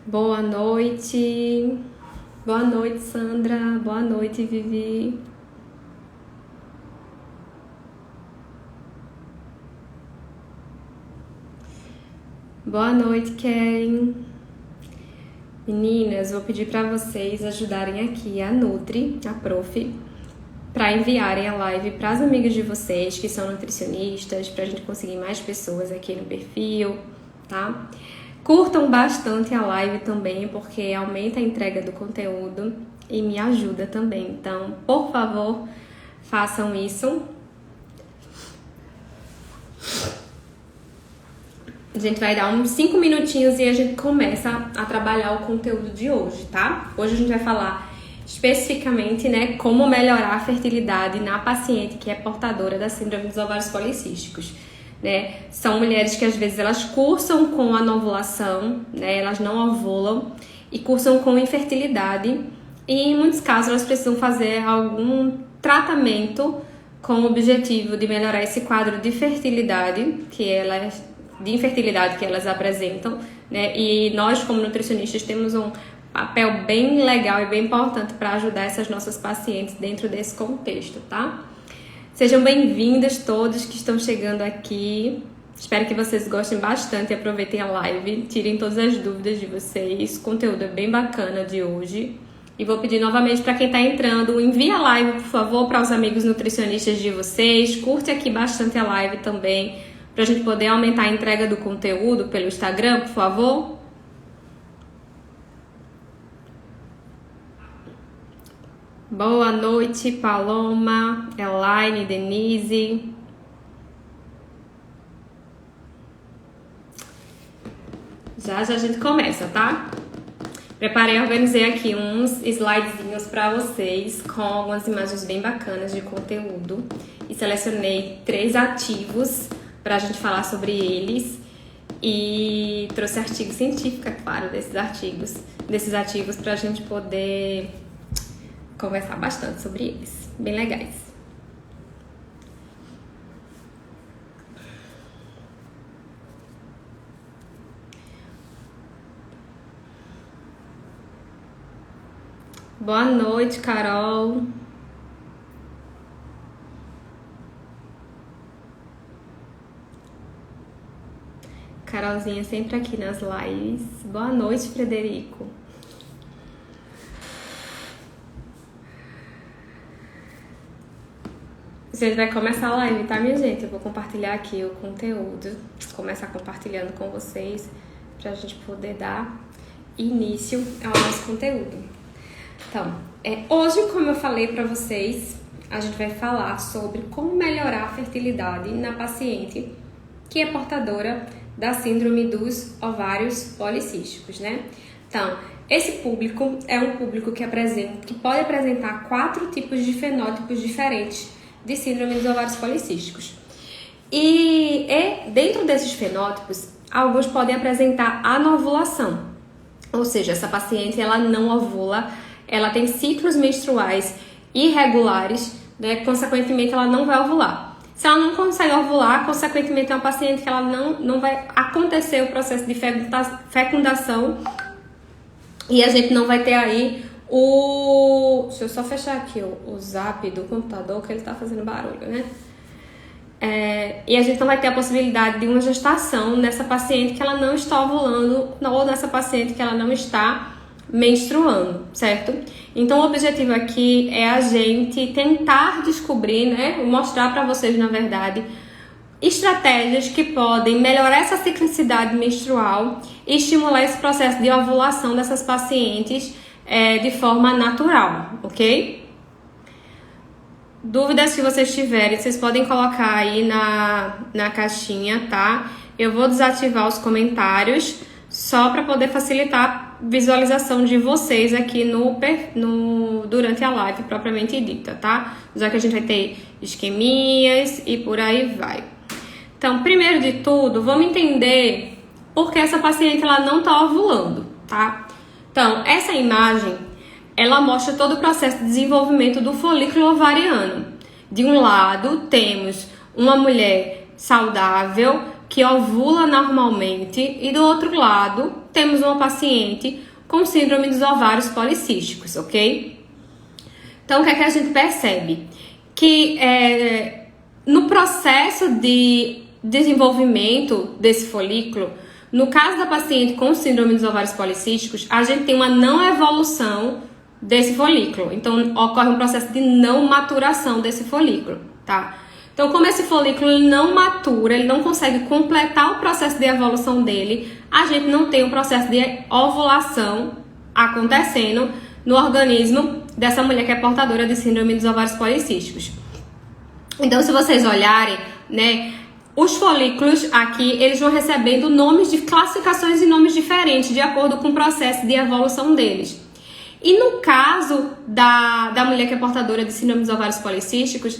Boa noite. Boa noite, Sandra. Boa noite, Vivi. Boa noite, Karen. Meninas, vou pedir para vocês ajudarem aqui a Nutri, a prof, para enviarem a live para as amigas de vocês que são nutricionistas, para a gente conseguir mais pessoas aqui no perfil, tá? Curtam bastante a live também, porque aumenta a entrega do conteúdo e me ajuda também. Então, por favor, façam isso. A gente vai dar uns 5 minutinhos e a gente começa a trabalhar o conteúdo de hoje, tá? Hoje a gente vai falar especificamente, né, como melhorar a fertilidade na paciente que é portadora da síndrome dos ovários policísticos. Né? São mulheres que às vezes elas cursam com a anovulação, né? Elas não ovulam e cursam com infertilidade e em muitos casos elas precisam fazer algum tratamento com o objetivo de melhorar esse quadro de fertilidade que elas apresentam, né? E nós como nutricionistas temos um papel bem legal e bem importante para ajudar essas nossas pacientes dentro desse contexto, tá? Sejam bem-vindas todos que estão chegando aqui. Espero que vocês gostem bastante e aproveitem a live. Tirem todas as dúvidas de vocês. O conteúdo é bem bacana de hoje. E vou pedir novamente para quem está entrando, envie a live, por favor, para os amigos nutricionistas de vocês. Curte aqui bastante a live também, para a gente poder aumentar a entrega do conteúdo pelo Instagram, por favor. Boa noite, Paloma, Elaine, Denise. Já a gente começa, tá? Preparei e organizei aqui uns slidezinhos para vocês com algumas imagens bem bacanas de conteúdo. E selecionei 3 ativos para a gente falar sobre eles. E trouxe artigo científico, é claro, desses ativos para a gente poder conversar bastante sobre eles, bem legais. Boa noite, Carol. Carolzinha sempre aqui nas lives. Boa noite, Frederico. A gente vai começar a live, tá, minha gente? Eu vou compartilhar aqui o conteúdo, começar compartilhando com vocês pra gente poder dar início ao nosso conteúdo. Então, hoje, como eu falei pra vocês, a gente vai falar sobre como melhorar a fertilidade na paciente que é portadora da síndrome dos ovários policísticos, né? Então, esse público é um público que pode apresentar 4 tipos de fenótipos diferentes de síndrome dos ovários policísticos. E dentro desses fenótipos, alguns podem apresentar anovulação, ou seja, essa paciente ela não ovula, ela tem ciclos menstruais irregulares, né? Consequentemente ela não vai ovular. Se ela não consegue ovular, consequentemente é uma paciente que ela não vai acontecer o processo de fecundação e a gente não vai ter aí deixa eu só fechar aqui o zap do computador, que ele tá fazendo barulho, né? E a gente não vai ter a possibilidade de uma gestação nessa paciente que ela não está ovulando ou nessa paciente que ela não está menstruando, certo? Então o objetivo aqui é a gente tentar descobrir, né? Mostrar para vocês, na verdade, estratégias que podem melhorar essa ciclicidade menstrual e estimular esse processo de ovulação dessas pacientes de forma natural, ok? Dúvidas que vocês tiverem, vocês podem colocar aí na caixinha, tá? Eu vou desativar os comentários só para poder facilitar a visualização de vocês aqui durante a live propriamente dita, tá? Já que a gente vai ter isquemias e por aí vai. Então, primeiro de tudo, vamos entender por que essa paciente ela não está ovulando, tá? Então, essa imagem, ela mostra todo o processo de desenvolvimento do folículo ovariano. De um lado, temos uma mulher saudável que ovula normalmente e do outro lado temos uma paciente com síndrome dos ovários policísticos, ok? Então, o que é que a gente percebe? Que no processo de desenvolvimento desse folículo, no caso da paciente com síndrome dos ovários policísticos, a gente tem uma não evolução desse folículo. Então, ocorre um processo de não maturação desse folículo, tá? Então, como esse folículo ele não matura, ele não consegue completar o processo de evolução dele, a gente não tem o processo de ovulação acontecendo no organismo dessa mulher que é portadora de síndrome dos ovários policísticos. Então, se vocês olharem, né, os folículos aqui, eles vão recebendo nomes de classificações e nomes diferentes de acordo com o processo de evolução deles. E no caso da mulher que é portadora de síndrome dos ovários policísticos,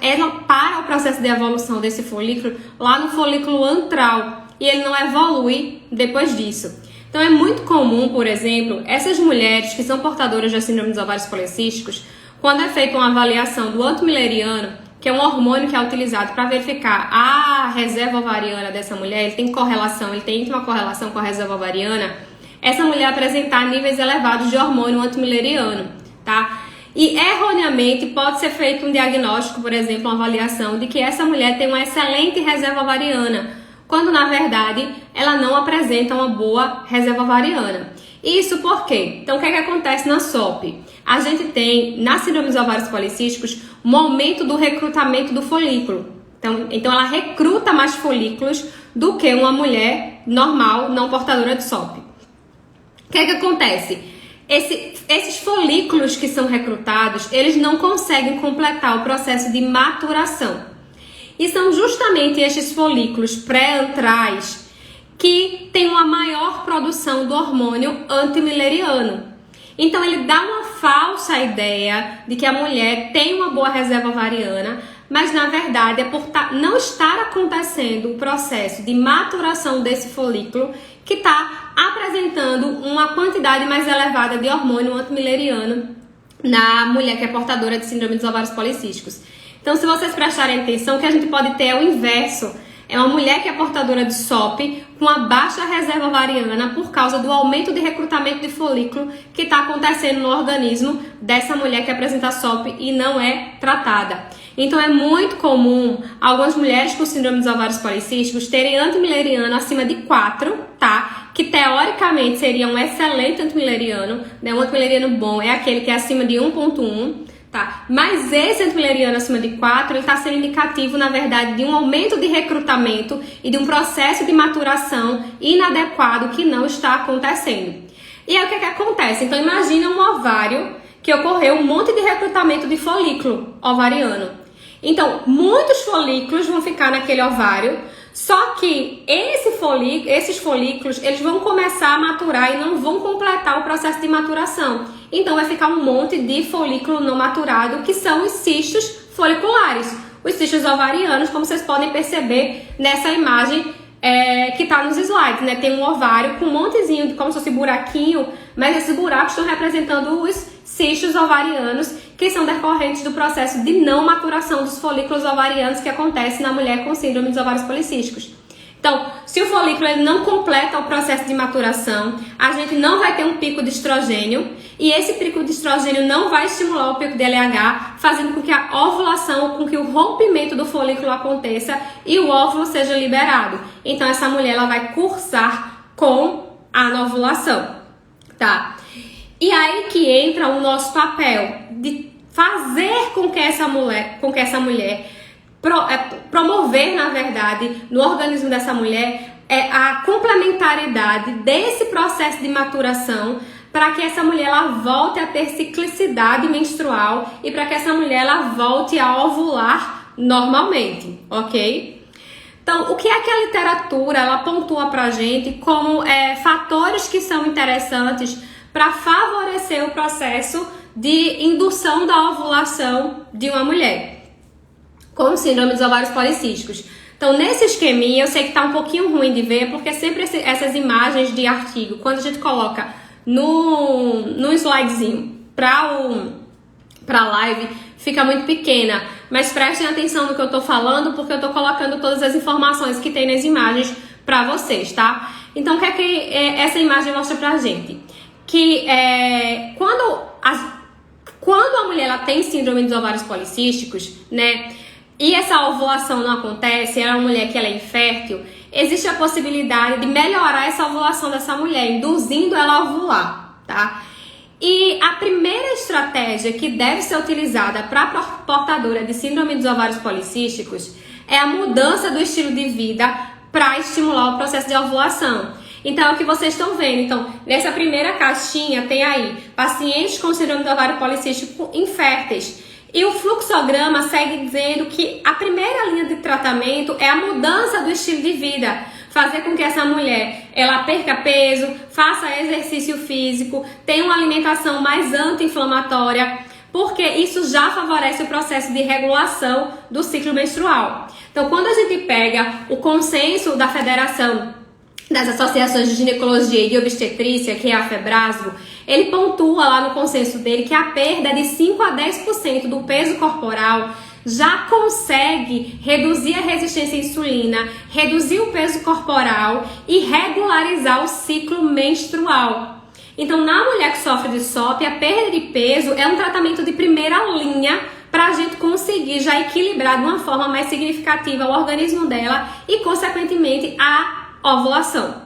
ela para o processo de evolução desse folículo lá no folículo antral e ele não evolui depois disso. Então é muito comum, por exemplo, essas mulheres que são portadoras de síndrome dos ovários policísticos, quando é feita uma avaliação do antimileriano, que é um hormônio que é utilizado para verificar a reserva ovariana dessa mulher, ele tem correlação, ele tem íntima correlação com a reserva ovariana, essa mulher apresentar níveis elevados de hormônio antimileriano, tá? E erroneamente pode ser feito um diagnóstico, por exemplo, uma avaliação de que essa mulher tem uma excelente reserva ovariana, quando na verdade ela não apresenta uma boa reserva ovariana. Isso por quê? Então o que é que acontece na SOP? A gente tem, na síndrome dos ovários policísticos, um aumento do recrutamento do folículo. Então ela recruta mais folículos do que uma mulher normal, não portadora de SOP. O que é que acontece? Esses folículos que são recrutados, eles não conseguem completar o processo de maturação. E são justamente estes folículos pré-antrais que têm uma maior produção do hormônio antimileriano. Então ele dá uma falsa ideia de que a mulher tem uma boa reserva ovariana, mas na verdade é por não estar acontecendo o processo de maturação desse folículo que está apresentando uma quantidade mais elevada de hormônio antimileriano na mulher que é portadora de síndrome dos ovários policísticos. Então, se vocês prestarem atenção, o que a gente pode ter é o inverso. É uma mulher que é portadora de SOP com uma baixa reserva ovariana por causa do aumento de recrutamento de folículo que está acontecendo no organismo dessa mulher que apresenta SOP e não é tratada. Então é muito comum algumas mulheres com síndrome dos ovários policísticos terem antimileriano acima de 4, tá? Que teoricamente seria um excelente antimileriano, né? Um antimileriano bom é aquele que é acima de 1,1. Tá? Mas esse antimileriano acima de 4, ele está sendo indicativo, na verdade, de um aumento de recrutamento e de um processo de maturação inadequado que não está acontecendo. E aí o que acontece? Então imagina um ovário que ocorreu um monte de recrutamento de folículo ovariano. Então muitos folículos vão ficar naquele ovário, só que esses folículos eles vão começar a maturar e não vão completar o processo de maturação. Então vai ficar um monte de folículo não maturado, que são os cistos foliculares. Os cistos ovarianos, como vocês podem perceber nessa imagem que está nos slides, né? Tem um ovário com um montezinho de como se fosse buraquinho, mas esses buracos estão representando os cistos ovarianos, que são decorrentes do processo de não maturação dos folículos ovarianos que acontece na mulher com síndrome dos ovários policísticos. Então, se o folículo ele não completa o processo de maturação, a gente não vai ter um pico de estrogênio e esse pico de estrogênio não vai estimular o pico de LH, fazendo com que a ovulação, com que o rompimento do folículo aconteça e o óvulo seja liberado. Então, essa mulher ela vai cursar com a anovulação, tá? E aí que entra o nosso papel de fazer com que essa mulher promover, na verdade, no organismo dessa mulher a complementariedade desse processo de maturação para que essa mulher ela volte a ter ciclicidade menstrual e para que essa mulher ela volte a ovular normalmente, ok? Então, o que é que a literatura ela pontua pra gente como fatores que são interessantes para favorecer o processo de indução da ovulação de uma mulher com síndrome dos ovários policísticos? Então, nesse esqueminha, eu sei que tá um pouquinho ruim de ver, porque sempre essas imagens de artigo, quando a gente coloca no slidezinho pra live, fica muito pequena. Mas prestem atenção no que eu tô falando, porque eu tô colocando todas as informações que tem nas imagens para vocês, tá? Então, o que é que essa imagem mostra pra gente? Que quando a mulher ela tem síndrome dos ovários policísticos, né? E essa ovulação não acontece, ela é uma mulher que ela é infértil, existe a possibilidade de melhorar essa ovulação dessa mulher, induzindo ela a ovular, tá? E a primeira estratégia que deve ser utilizada para a portadora de síndrome dos ovários policísticos é a mudança do estilo de vida para estimular o processo de ovulação. Então, é o que vocês estão vendo. Então, nessa primeira caixinha tem aí pacientes com síndrome do ovário policístico inférteis. E o fluxograma segue dizendo que a primeira linha de tratamento é a mudança do estilo de vida. Fazer com que essa mulher ela perca peso, faça exercício físico, tenha uma alimentação mais anti-inflamatória, porque isso já favorece o processo de regulação do ciclo menstrual. Então, quando a gente pega o consenso da Federação das Associações de Ginecologia e de Obstetrícia, que é a FEBRASGO, ele pontua lá no consenso dele que a perda de 5 a 10% do peso corporal já consegue reduzir a resistência à insulina, reduzir o peso corporal e regularizar o ciclo menstrual. Então, na mulher que sofre de SOP, a perda de peso é um tratamento de primeira linha para a gente conseguir já equilibrar de uma forma mais significativa o organismo dela e, consequentemente, a ovulação.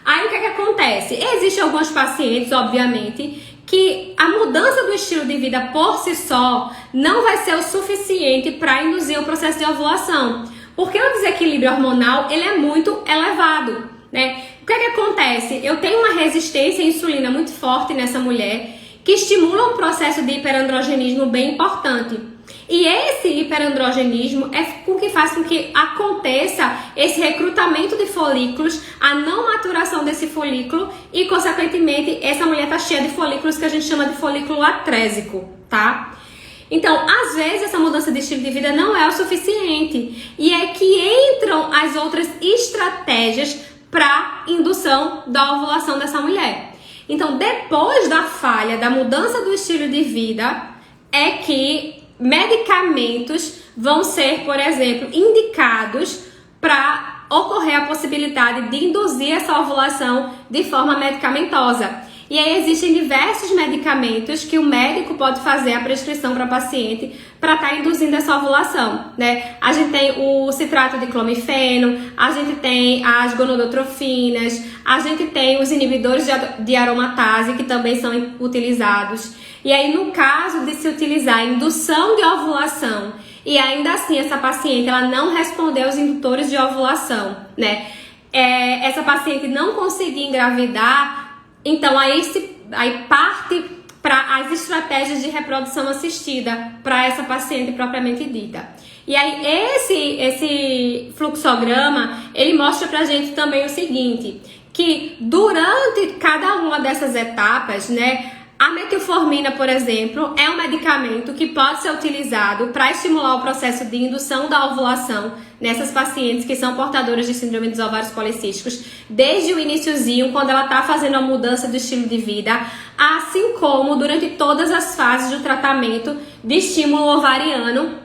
Aí o que acontece? Existem alguns pacientes, obviamente, que a mudança do estilo de vida por si só não vai ser o suficiente para induzir o processo de ovulação, porque o desequilíbrio hormonal ele é muito elevado, né? O que acontece? Eu tenho uma resistência à insulina muito forte nessa mulher que estimula um processo de hiperandrogenismo bem importante. E esse hiperandrogenismo é o que faz com que aconteça esse recrutamento de folículos, a não maturação desse folículo e, consequentemente, essa mulher está cheia de folículos que a gente chama de folículo atrésico, tá? Então, às vezes, essa mudança de estilo de vida não é o suficiente. E é que entram as outras estratégias para indução da ovulação dessa mulher. Então, depois da falha da mudança do estilo de vida, é que medicamentos vão ser, por exemplo, indicados para ocorrer a possibilidade de induzir essa ovulação de forma medicamentosa. E aí existem diversos medicamentos que o médico pode fazer a prescrição para o paciente para estar induzindo essa ovulação, né? A gente tem o citrato de clomifeno, a gente tem as gonodotrofinas, a gente tem os inibidores de aromatase que também são utilizados. E aí, no caso de se utilizar a indução de ovulação e ainda assim essa paciente ela não responder aos indutores de ovulação, né? Essa paciente não conseguir engravidar, então aí parte para as estratégias de reprodução assistida para essa paciente propriamente dita. E aí esse fluxograma, ele mostra pra gente também o seguinte, que durante cada uma dessas etapas, né, a metilformina, por exemplo, é um medicamento que pode ser utilizado para estimular o processo de indução da ovulação nessas pacientes que são portadoras de síndrome dos ovários policísticos, desde o iniciozinho, quando ela está fazendo a mudança do estilo de vida, assim como durante todas as fases do tratamento de estímulo ovariano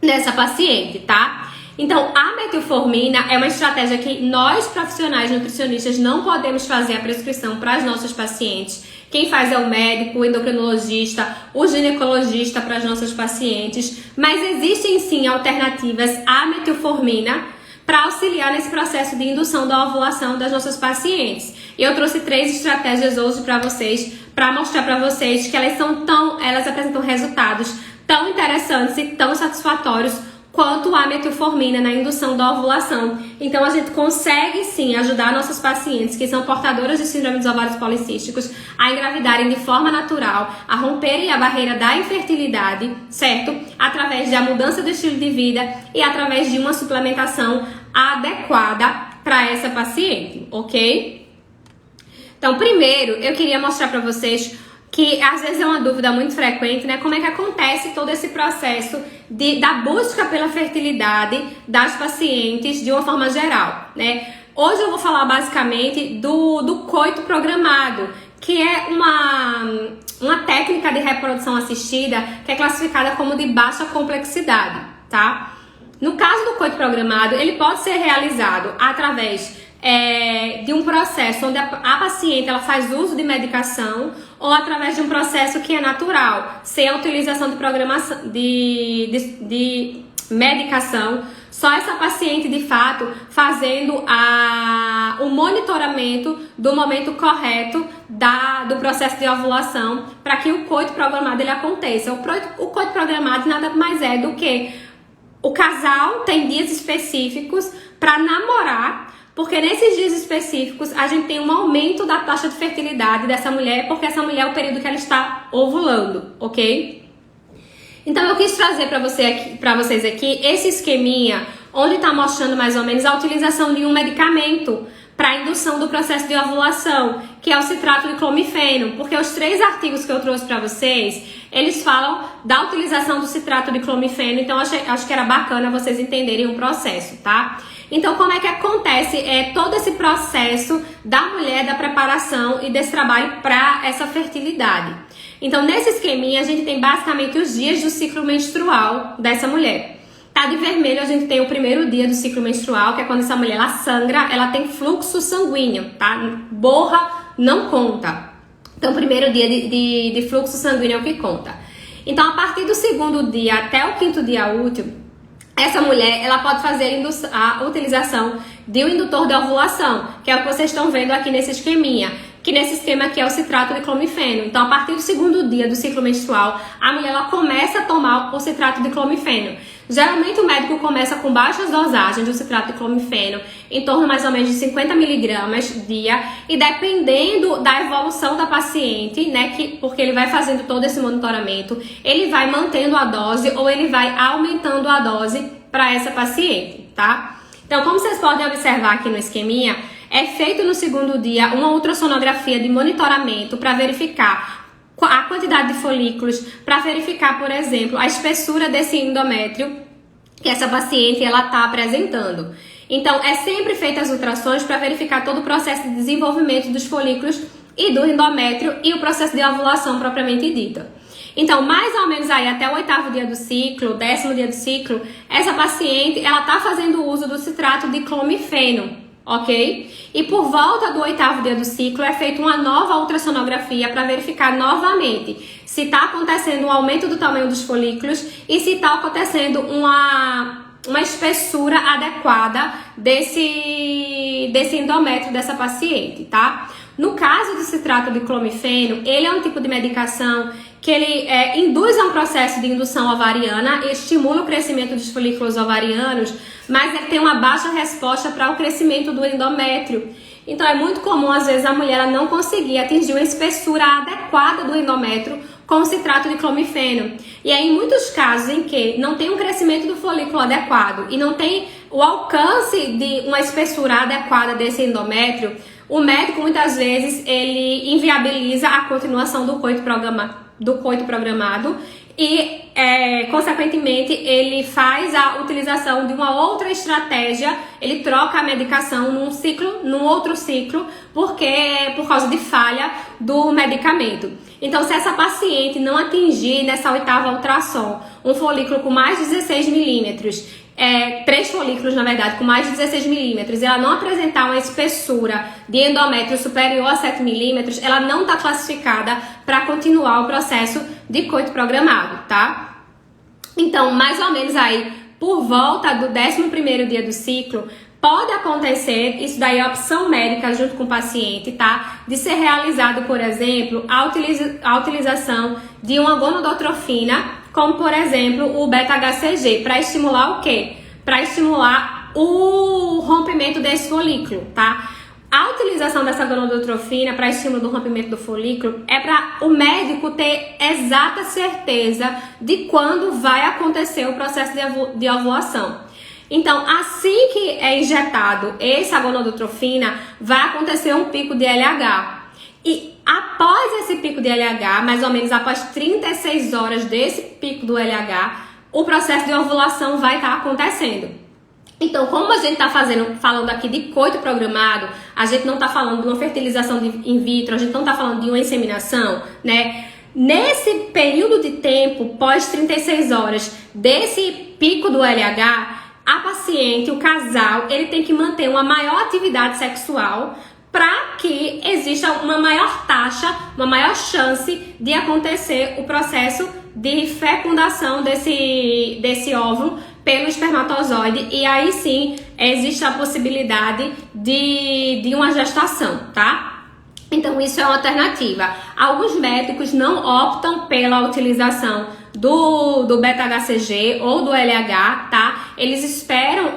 nessa paciente, tá? Então, a metilformina é uma estratégia que nós, profissionais nutricionistas, não podemos fazer a prescrição para as nossas pacientes. Quem faz é o médico, o endocrinologista, o ginecologista para as nossas pacientes. Mas existem sim alternativas à metilformina para auxiliar nesse processo de indução da ovulação das nossas pacientes. E eu trouxe 3 estratégias hoje para vocês, para mostrar para vocês que elas apresentam resultados tão interessantes e tão satisfatórios quanto a metilformina na indução da ovulação. Então, a gente consegue sim ajudar nossas pacientes que são portadoras de síndrome dos ovários policísticos a engravidarem de forma natural, a romperem a barreira da infertilidade, certo? Através da mudança do estilo de vida e através de uma suplementação adequada para essa paciente, ok? Então, primeiro, eu queria mostrar para vocês que às vezes é uma dúvida muito frequente, né? Como é que acontece todo esse processo da busca pela fertilidade das pacientes de uma forma geral, né? Hoje eu vou falar basicamente do coito programado, que é uma técnica de reprodução assistida que é classificada como de baixa complexidade, tá? No caso do coito programado, ele pode ser realizado através de um processo onde a paciente ela faz uso de medicação ou através de um processo que é natural, sem a utilização de programação de medicação, só essa paciente de fato fazendo o monitoramento do momento correto do processo de ovulação para que o coito programado ele aconteça. O coito programado nada mais é do que o casal tem dias específicos para namorar, porque nesses dias específicos a gente tem um aumento da taxa de fertilidade dessa mulher, porque essa mulher é o período que ela está ovulando, ok? Então eu quis trazer para vocês aqui esse esqueminha, onde está mostrando mais ou menos a utilização de um medicamento para a indução do processo de ovulação, que é o citrato de clomifeno, porque os 3 artigos que eu trouxe para vocês, eles falam da utilização do citrato de clomifeno, então acho que era bacana vocês entenderem o processo, tá? Então, como é que acontece todo esse processo da mulher, da preparação e desse trabalho para essa fertilidade? Então, nesse esqueminha, a gente tem basicamente os dias do ciclo menstrual dessa mulher. Tá de vermelho, a gente tem o primeiro dia do ciclo menstrual, que é quando essa mulher ela sangra, ela tem fluxo sanguíneo, tá? Borra não conta. Então, o primeiro dia de fluxo sanguíneo é o que conta. Então, a partir do segundo dia até o 5º dia útil, essa mulher, ela pode fazer a utilização de um indutor de ovulação, que é o que vocês estão vendo aqui nesse esqueminha, que nesse esquema aqui é o citrato de clomifeno. Então, a partir do segundo dia do ciclo menstrual, a mulher ela começa a tomar o citrato de clomifeno. Geralmente, o médico começa com baixas dosagens do citrato de clomifeno, em torno mais ou menos de 50 mg dia, e dependendo da evolução da paciente, né, porque ele vai fazendo todo esse monitoramento, ele vai mantendo a dose ou ele vai aumentando a dose para essa paciente, tá? Então, como vocês podem observar aqui no esqueminha, é feito no segundo dia uma ultrassonografia de monitoramento para verificar a quantidade de folículos, para verificar, por exemplo, a espessura desse endométrio que essa paciente ela está apresentando. Então, é sempre feita as ultrassons para verificar todo o processo de desenvolvimento dos folículos e do endométrio e o processo de ovulação propriamente dita. Então, mais ou menos aí até o 8º dia do ciclo, 10º dia do ciclo, essa paciente ela está fazendo uso do citrato de clomifeno, ok? E por volta do 8º dia do ciclo é feita uma nova ultrassonografia para verificar novamente se está acontecendo um aumento do tamanho dos folículos e se está acontecendo uma espessura adequada desse endométrio dessa paciente, tá? No caso do citrato de clomifeno, ele é um tipo de medicação que ele induz a um processo de indução ovariana, estimula o crescimento dos folículos ovarianos, mas ele tem uma baixa resposta para o crescimento do endométrio. Então é muito comum, às vezes, a mulher ela não conseguir atingir uma espessura adequada do endométrio com o citrato de clomifeno. E aí, em muitos casos em que não tem um crescimento do folículo adequado e não tem o alcance de uma espessura adequada desse endométrio, o médico, muitas vezes, ele inviabiliza a continuação do coito programado e, consequentemente, ele faz a utilização de uma outra estratégia, ele troca a medicação num outro ciclo, por causa de falha do medicamento. Então, se essa paciente não atingir nessa 8ª ultrassom um folículo com mais de 16 milímetros, 3 folículos, na verdade, com mais de 16 milímetros, ela não apresentar uma espessura de endométrio superior a 7 milímetros, ela não está classificada para continuar o processo de coito programado, tá? Então, mais ou menos aí, por volta do 11º dia do ciclo, pode acontecer, isso daí é opção médica junto com o paciente, tá? De ser realizado, por exemplo, a utilização de uma gonadotrofina, como, por exemplo, o beta-HCG, para estimular o quê? Para estimular o rompimento desse folículo, tá? A utilização dessa gonadotrofina para estímulo do rompimento do folículo é para o médico ter exata certeza de quando vai acontecer o processo de ovulação. Então, assim que é injetado essa gonadotrofina, vai acontecer um pico de LH. E após esse pico de LH, mais ou menos após 36 horas desse pico do LH, o processo de ovulação vai estar acontecendo. Então, como a gente está falando aqui de coito programado, a gente não está falando de uma fertilização in vitro, a gente não está falando de uma inseminação, né? Nesse período de tempo, pós 36 horas desse pico do LH, a paciente, o casal, ele tem que manter uma maior atividade sexual para que exista uma maior taxa, uma maior chance de acontecer o processo de fecundação desse óvulo pelo espermatozoide, e aí sim existe a possibilidade de uma gestação, tá? Então isso é uma alternativa. Alguns médicos não optam pela utilização do beta-HCG ou do LH, tá? Eles esperam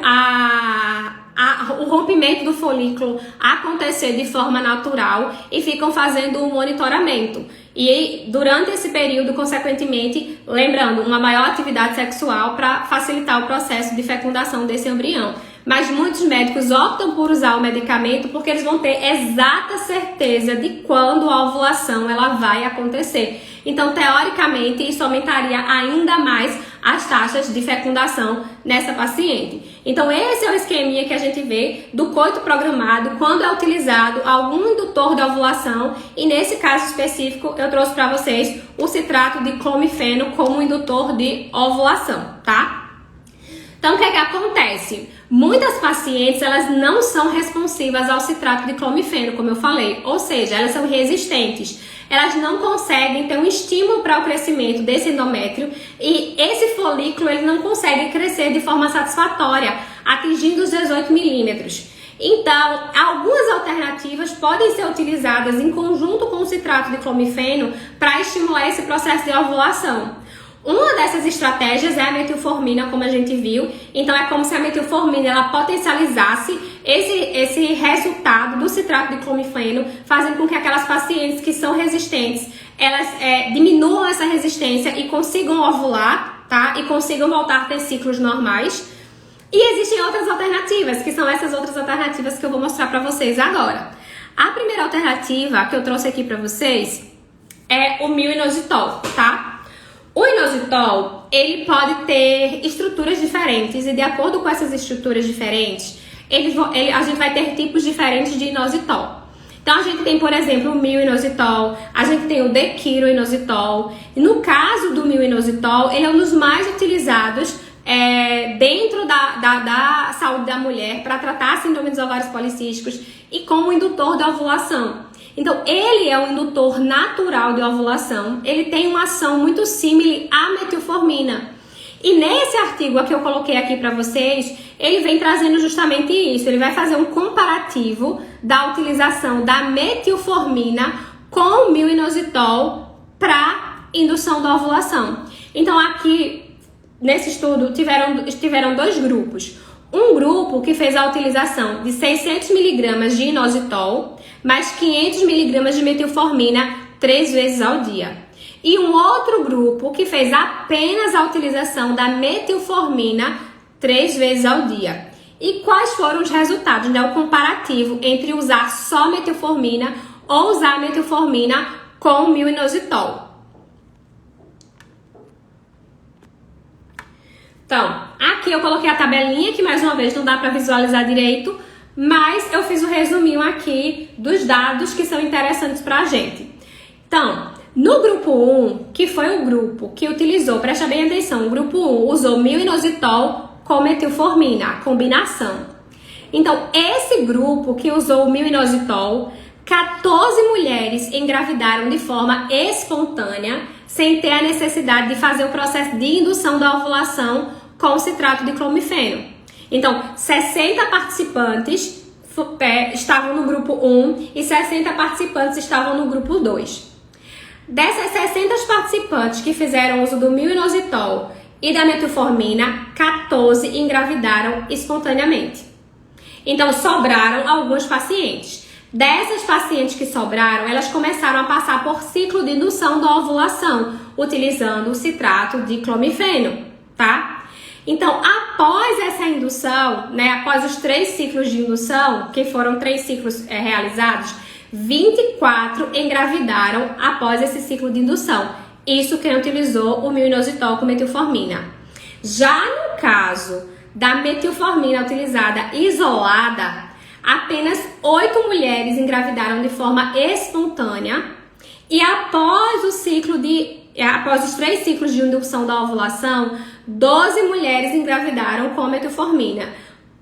o rompimento do folículo acontecer de forma natural e ficam fazendo um monitoramento. E durante esse período, consequentemente, lembrando, uma maior atividade sexual para facilitar o processo de fecundação desse embrião. Mas muitos médicos optam por usar o medicamento porque eles vão ter exata certeza de quando a ovulação ela vai acontecer. Então, teoricamente, isso aumentaria ainda mais as taxas de fecundação nessa paciente. Então, esse é o esqueminha que a gente vê do coito programado quando é utilizado algum indutor de ovulação, e nesse caso específico eu trouxe para vocês o citrato de clomifeno como indutor de ovulação, tá? Então, o que é que acontece? Muitas pacientes, elas não são responsivas ao citrato de clomifeno, como eu falei, ou seja, elas são resistentes. Elas não conseguem ter um estímulo para o crescimento desse endométrio e esse folículo ele não consegue crescer de forma satisfatória, atingindo os 18 milímetros. Então, algumas alternativas podem ser utilizadas em conjunto com o citrato de clomifeno para estimular esse processo de ovulação. Uma dessas estratégias é a metilformina, como a gente viu. Então, é como se a metilformina ela potencializasse esse resultado do citrato de clomifeno, fazendo com que aquelas pacientes que são resistentes, elas diminuam essa resistência e consigam ovular, tá? E consigam voltar a ter ciclos normais. E existem outras alternativas, que são essas outras alternativas que eu vou mostrar para vocês agora. A primeira alternativa que eu trouxe aqui para vocês é o myo-inositol, tá? O inositol, ele pode ter estruturas diferentes e de acordo com essas estruturas diferentes, a gente vai ter tipos diferentes de inositol. Então, a gente tem, por exemplo, o myo-inositol, a gente tem o dequiro-inositol. No caso do myo-inositol, ele é um dos mais utilizados dentro da saúde da mulher para tratar a síndrome dos ovários policísticos e como indutor da ovulação. Então, ele é um indutor natural de ovulação, ele tem uma ação muito similar à metilformina. E nesse artigo que eu coloquei aqui para vocês, ele vem trazendo justamente isso. Ele vai fazer um comparativo da utilização da metilformina com o myo-inositol para indução da ovulação. Então, aqui, nesse estudo, tiveram dois grupos. Um grupo que fez a utilização de 600 mg de inositol, mais 500 mg de metilformina 3 vezes ao dia. E um outro grupo que fez apenas a utilização da metilformina 3 vezes ao dia. E quais foram os resultados, né? O comparativo entre usar só metilformina ou usar metilformina com o myo-inositol. Então, aqui eu coloquei a tabelinha, que mais uma vez não dá para visualizar direito, mas eu fiz o resuminho aqui dos dados que são interessantes para a gente. Então, no grupo 1, que foi o grupo que utilizou, presta bem atenção, o grupo 1 usou myo-inositol com metilformina, a combinação. Então, esse grupo que usou o myo-inositol, 14 mulheres engravidaram de forma espontânea, sem ter a necessidade de fazer o processo de indução da ovulação com o citrato de clomifeno. Então, 60 participantes estavam no grupo 1 e 60 participantes estavam no grupo 2. Dessas 60 participantes que fizeram uso do myo-inositol e da metilformina, 14 engravidaram espontaneamente. Então, sobraram alguns pacientes. Dessas pacientes que sobraram, elas começaram a passar por ciclo de indução da ovulação, utilizando o citrato de clomifeno, tá? Então, após essa indução, né, após os 3 ciclos de indução, que foram 3 ciclos realizados, 24 engravidaram após esse ciclo de indução. Isso quem utilizou o myo-inositol com metilformina. Já no caso da metilformina utilizada isolada, apenas 8 mulheres engravidaram de forma espontânea E após os 3 ciclos de indução da ovulação, 12 mulheres engravidaram com metformina.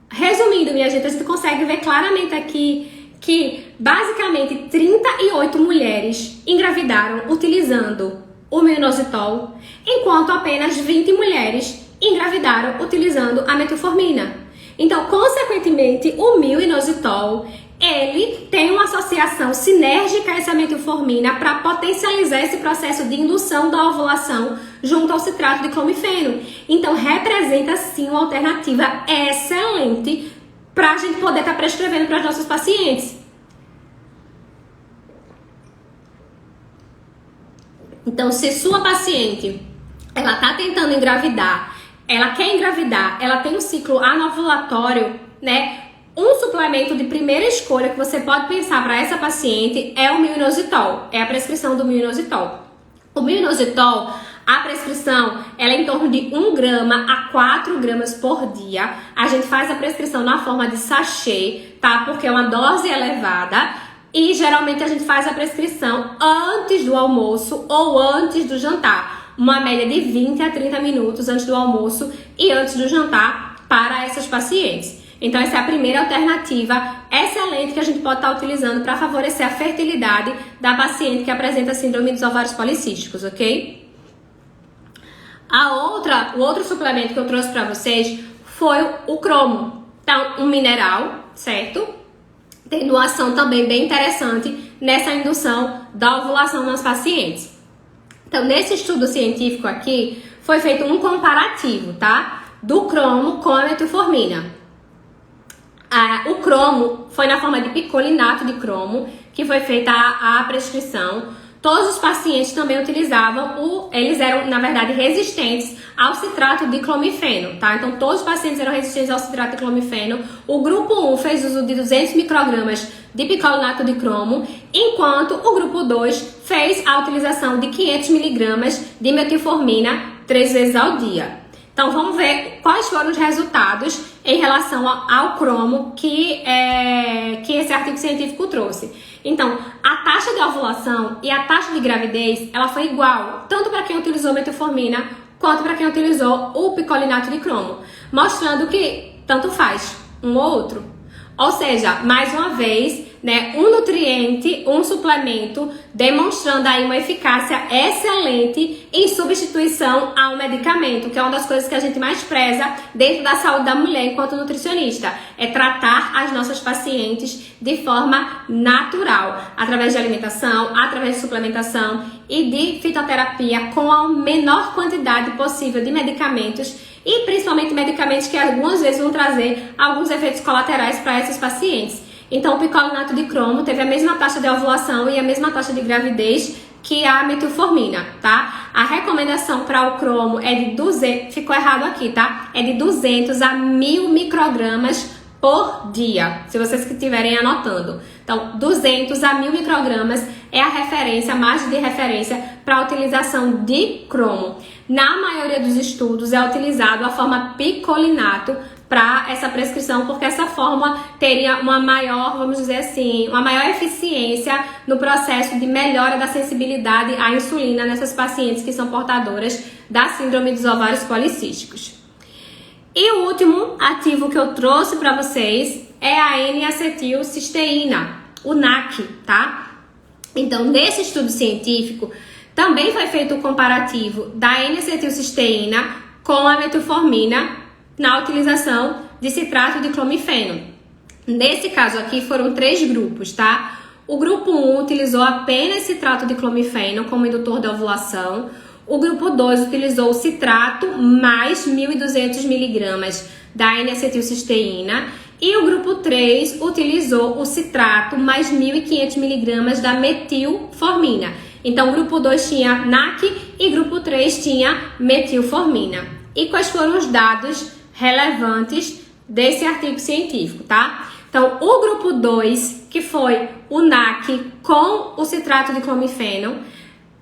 Resumindo, minha gente, a gente consegue ver claramente aqui que basicamente 38 mulheres engravidaram utilizando o myo-inositol, enquanto apenas 20 mulheres engravidaram utilizando a metformina. Então, consequentemente, o myo-inositol, ele tem uma associação sinérgica a essa metformina para potencializar esse processo de indução da ovulação junto ao citrato de clomifeno. Então, representa sim uma alternativa excelente para a gente poder estar prescrevendo para os nossos pacientes. Então, se sua paciente, ela está tentando engravidar, ela quer engravidar, ela tem um ciclo anovulatório, né? Um suplemento de primeira escolha que você pode pensar para essa paciente é o myo-inositol, é a prescrição do myo-inositol. O myo-inositol, a prescrição, ela é em torno de 1 grama a 4 gramas por dia. A gente faz a prescrição na forma de sachê, tá? Porque é uma dose elevada e geralmente a gente faz a prescrição antes do almoço ou antes do jantar. Uma média de 20 a 30 minutos antes do almoço e antes do jantar para essas pacientes. Então, essa é a primeira alternativa excelente que a gente pode estar utilizando para favorecer a fertilidade da paciente que apresenta síndrome dos ovários policísticos, ok? O outro suplemento que eu trouxe para vocês foi o cromo. Então, um mineral, certo? Tendo uma ação também bem interessante nessa indução da ovulação nas pacientes. Então, nesse estudo científico aqui, foi feito um comparativo, tá? Do cromo com a metformina. O cromo foi na forma de picolinato de cromo que foi feita a prescrição. Todos os pacientes também utilizavam eles eram, na verdade, resistentes ao citrato de clomifeno, tá? Então, todos os pacientes eram resistentes ao citrato de clomifeno. O grupo 1 fez uso de 200 microgramas de picolinato de cromo, enquanto o grupo 2 fez a utilização de 500 miligramas de metformina 3 vezes ao dia. Então, vamos ver quais foram os resultados em relação ao cromo que esse artigo científico trouxe. Então, a taxa de ovulação e a taxa de gravidez, ela foi igual, tanto para quem utilizou metformina, quanto para quem utilizou o picolinato de cromo, mostrando que tanto faz um ou outro. Ou seja, mais uma vez, né, um nutriente, um suplemento, demonstrando aí uma eficácia excelente em substituição a um medicamento, que é uma das coisas que a gente mais preza dentro da saúde da mulher enquanto nutricionista, é tratar as nossas pacientes de forma natural, através de alimentação, através de suplementação e de fitoterapia com a menor quantidade possível de medicamentos e principalmente medicamentos que algumas vezes vão trazer alguns efeitos colaterais para esses pacientes. Então, o picolinato de cromo teve a mesma taxa de ovulação e a mesma taxa de gravidez que a metformina, tá? A recomendação para o cromo é de 200, ficou errado aqui, tá? É de 200 a 1000 microgramas por dia, se vocês que estiverem anotando. Então, 200 a 1000 microgramas é a referência, a margem de referência para a utilização de cromo. Na maioria dos estudos é utilizado a forma picolinato para essa prescrição, porque essa forma teria uma maior, vamos dizer assim, uma maior eficiência no processo de melhora da sensibilidade à insulina nessas pacientes que são portadoras da síndrome dos ovários policísticos. E o último ativo que eu trouxe para vocês é a N-acetilcisteína, o NAC, tá? Então, nesse estudo científico, também foi feito o comparativo da N-acetilcisteína com a metformina na utilização de citrato de clomifeno. Nesse caso aqui foram 3 grupos, tá? O grupo 1 utilizou apenas citrato de clomifeno como indutor de ovulação. O grupo 2 utilizou o citrato mais 1.200 miligramas da N-acetilcisteína. E o grupo 3 utilizou o citrato mais 1.500 miligramas da metilformina. Então, o grupo 2 tinha NAC e grupo 3 tinha metilformina. E quais foram os dados relevantes desse artigo científico, tá? Então, o grupo 2, que foi o NAC com o citrato de clomifeno,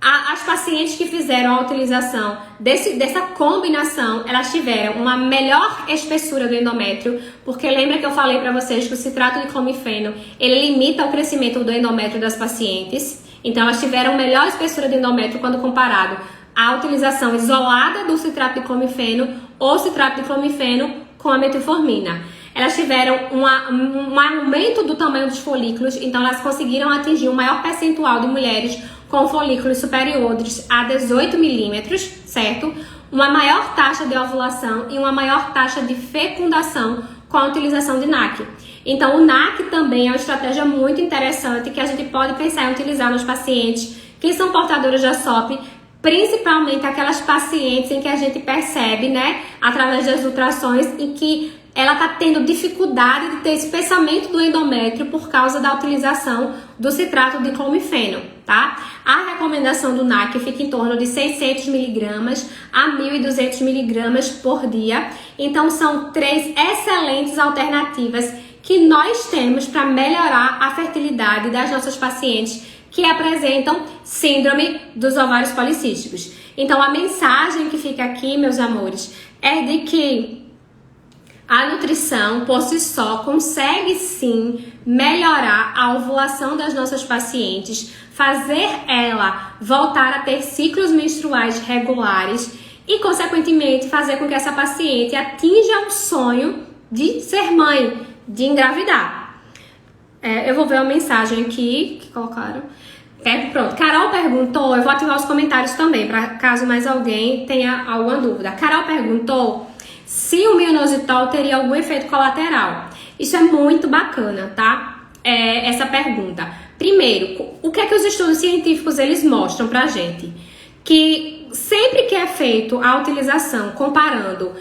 as pacientes que fizeram a utilização dessa combinação, elas tiveram uma melhor espessura do endométrio, porque lembra que eu falei para vocês que o citrato de clomifeno, ele limita o crescimento do endométrio das pacientes. Então, elas tiveram melhor espessura de endométrio quando comparado à utilização isolada do citrato de clomifeno ou citrato de clomifeno com a metformina. Elas tiveram um aumento do tamanho dos folículos, então elas conseguiram atingir um maior percentual de mulheres com folículos superiores a 18 milímetros, certo? Uma maior taxa de ovulação e uma maior taxa de fecundação com a utilização de NAC. Então, o NAC também é uma estratégia muito interessante que a gente pode pensar em utilizar nos pacientes que são portadores da SOP, principalmente aquelas pacientes em que a gente percebe, né, através das ultrassons, em que ela está tendo dificuldade de ter espessamento do endométrio por causa da utilização do citrato de clomifeno, tá? A recomendação do NAC fica em torno de 600 miligramas a 1.200 miligramas por dia. Então, são 3 excelentes alternativas que nós temos para melhorar a fertilidade das nossas pacientes que apresentam síndrome dos ovários policísticos. Então, a mensagem que fica aqui, meus amores, é de que a nutrição, por si só, consegue sim melhorar a ovulação das nossas pacientes, fazer ela voltar a ter ciclos menstruais regulares e, consequentemente, fazer com que essa paciente atinja o sonho de ser mãe, de engravidar. Eu vou ver uma mensagem aqui que colocaram. Pronto, Carol perguntou, eu vou ativar os comentários também, para caso mais alguém tenha alguma dúvida. Carol perguntou se o minoxidil teria algum efeito colateral. Isso é muito bacana, tá? Essa pergunta. Primeiro, o que é que os estudos científicos eles mostram pra gente? Que sempre que é feito a utilização comparando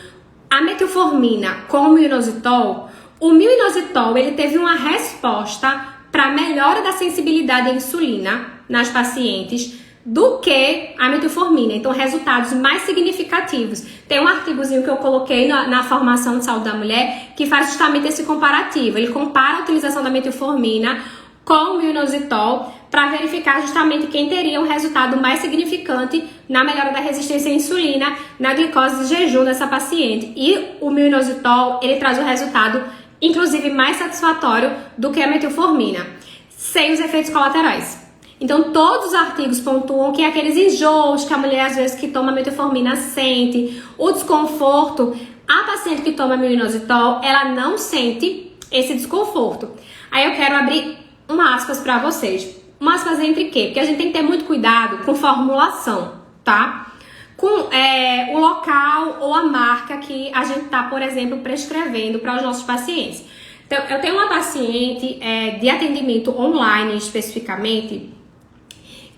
a metformina com o minoxidil, o minoxidil ele teve uma resposta para melhora da sensibilidade à insulina nas pacientes do que a metformina. Então, resultados mais significativos. Tem um artigozinho que eu coloquei na formação de saúde da mulher que faz justamente esse comparativo. Ele compara a utilização da metformina com o minoxidil para verificar justamente quem teria um resultado mais significante na melhora da resistência à insulina, na glicose de jejum dessa paciente. E o minoxidil, ele traz o resultado, inclusive, mais satisfatório do que a metformina, sem os efeitos colaterais. Então, todos os artigos pontuam que aqueles enjoos que a mulher, às vezes, que toma metformina sente, o desconforto, a paciente que toma minoxidil, ela não sente esse desconforto. Aí eu quero abrir uma aspas para vocês. Uma aspas entre quê? Porque a gente tem que ter muito cuidado com formulação, tá? Com o local ou a marca que a gente tá, por exemplo, prescrevendo para os nossos pacientes. Então, eu tenho uma paciente de atendimento online, especificamente,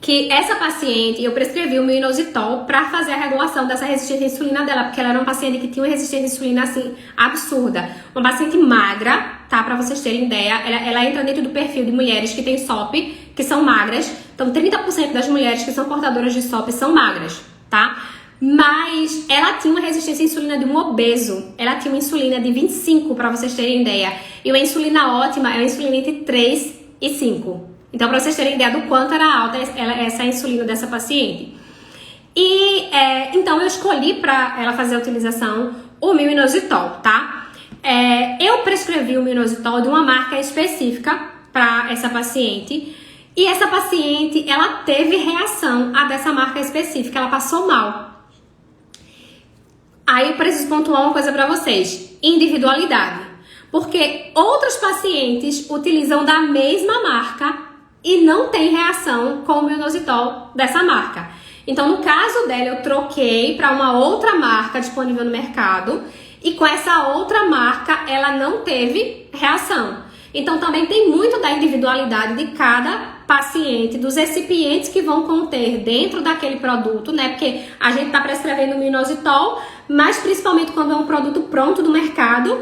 que essa paciente, eu prescrevi o minoxidil para fazer a regulação dessa resistência à insulina dela, porque ela era uma paciente que tinha uma resistência à insulina, assim, absurda. Uma paciente magra, tá? Para vocês terem ideia, ela entra dentro do perfil de mulheres que têm SOP, que são magras. Então, 30% das mulheres que são portadoras de SOP são magras, tá? Mas ela tinha uma resistência à insulina de um obeso. Ela tinha uma insulina de 25, para vocês terem ideia. E uma insulina ótima é uma insulina entre 3 e 5. Então, para vocês terem ideia do quanto era alta essa insulina dessa paciente. E, então, eu escolhi para ela fazer a utilização o minoxidil, tá? Eu prescrevi o minoxidil de uma marca específica para essa paciente. E essa paciente, ela teve reação a dessa marca específica. Ela passou mal. Aí, eu preciso pontuar uma coisa para vocês. Individualidade. Porque outros pacientes utilizam da mesma marca e não tem reação com o minoxidil dessa marca. Então, no caso dela, eu troquei para uma outra marca disponível no mercado e com essa outra marca, ela não teve reação. Então, também tem muito da individualidade de cada paciente, dos recipientes que vão conter dentro daquele produto, né? Porque a gente tá prescrevendo o minoxidil, mas principalmente quando é um produto pronto do mercado,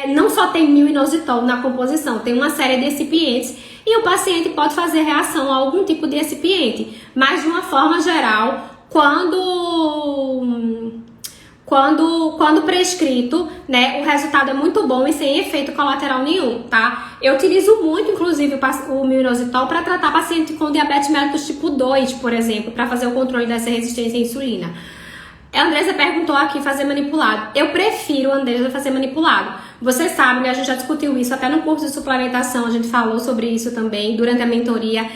não só tem minoxidil na composição, tem uma série de recipientes e o paciente pode fazer reação a algum tipo de recipiente, mas de uma forma geral, quando prescrito, né, o resultado é muito bom e sem efeito colateral nenhum, tá? Eu utilizo muito, inclusive, o minoxidil para tratar paciente com diabetes mellitus tipo 2, por exemplo, para fazer o controle dessa resistência à insulina. A Andresa perguntou aqui, fazer manipulado. Eu prefiro, Andresa, fazer manipulado. Vocês sabem, né, a gente já discutiu isso até no curso de suplementação, a gente falou sobre isso também durante a mentoria.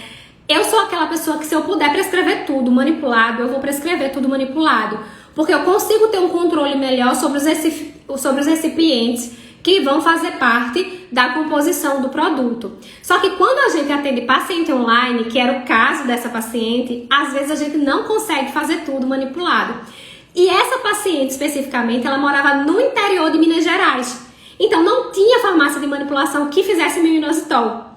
Eu sou aquela pessoa que, se eu puder prescrever tudo manipulado, eu vou prescrever tudo manipulado, porque eu consigo ter um controle melhor sobre os recipientes que vão fazer parte da composição do produto. Só que quando a gente atende paciente online, que era o caso dessa paciente, às vezes a gente não consegue fazer tudo manipulado. E essa paciente especificamente, ela morava no interior de Minas Gerais. Então não tinha farmácia de manipulação que fizesse minoxidil.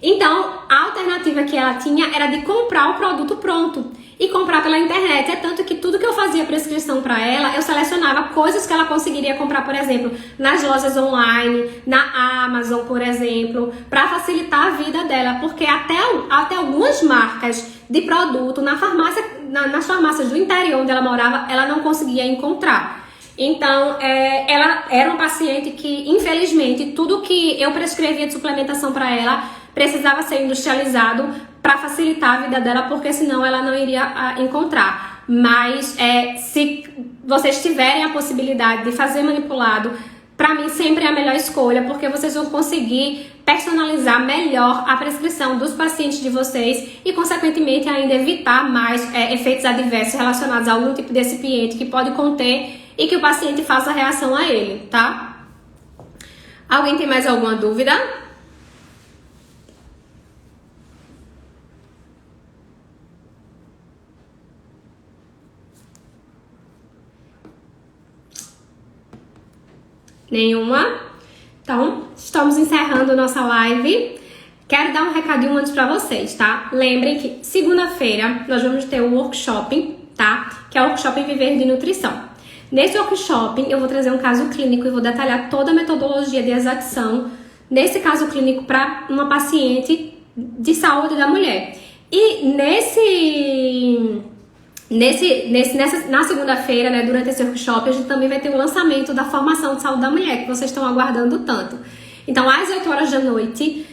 Então a alternativa que ela tinha era de comprar o produto pronto e comprar pela internet. É tanto que tudo que eu fazia prescrição para ela, eu selecionava coisas que ela conseguiria comprar, por exemplo, nas lojas online, na Amazon, por exemplo, para facilitar a vida dela, porque até algumas marcas de produto nas farmácias do interior onde ela morava, ela não conseguia encontrar. Então, ela era uma paciente que, infelizmente, tudo que eu prescrevia de suplementação para ela precisava ser industrializado para facilitar a vida dela, porque senão ela não iria encontrar. Mas se vocês tiverem a possibilidade de fazer manipulado, para mim sempre é a melhor escolha, porque vocês vão conseguir personalizar melhor a prescrição dos pacientes de vocês e, consequentemente, ainda evitar mais efeitos adversos relacionados a algum tipo de recipiente que pode conter e que o paciente faça reação a ele, tá? Alguém tem mais alguma dúvida? Nenhuma? Então, estamos encerrando nossa live. Quero dar um recadinho antes pra vocês, tá? Lembrem que segunda-feira nós vamos ter um workshop, tá? Que é o workshop Viver de Nutrição. Nesse workshop eu vou trazer um caso clínico e vou detalhar toda a metodologia de exação nesse caso clínico para uma paciente de saúde da mulher. E na segunda-feira, né, durante esse workshop, a gente também vai ter o lançamento da formação de saúde da mulher, que vocês estão aguardando tanto. Então, às 8 horas da noite,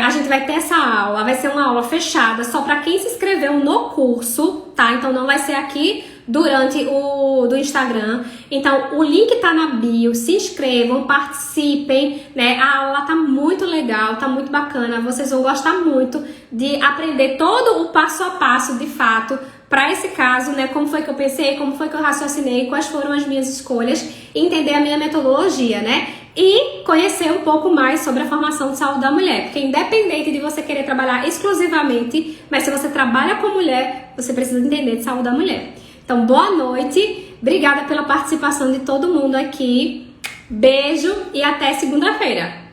a gente vai ter essa aula, vai ser uma aula fechada só para quem se inscreveu no curso, tá? Então, não vai ser aqui durante o do Instagram. Então, o link tá na bio, se inscrevam, participem, né? A aula tá muito legal, tá muito bacana, vocês vão gostar muito de aprender todo o passo a passo, de fato, para esse caso, né, como foi que eu pensei, como foi que eu raciocinei, quais foram as minhas escolhas, entender a minha metodologia, né, e conhecer um pouco mais sobre a formação de saúde da mulher, porque independente de você querer trabalhar exclusivamente, mas se você trabalha com mulher, você precisa entender de saúde da mulher. Então, boa noite, obrigada pela participação de todo mundo aqui, beijo e até segunda-feira.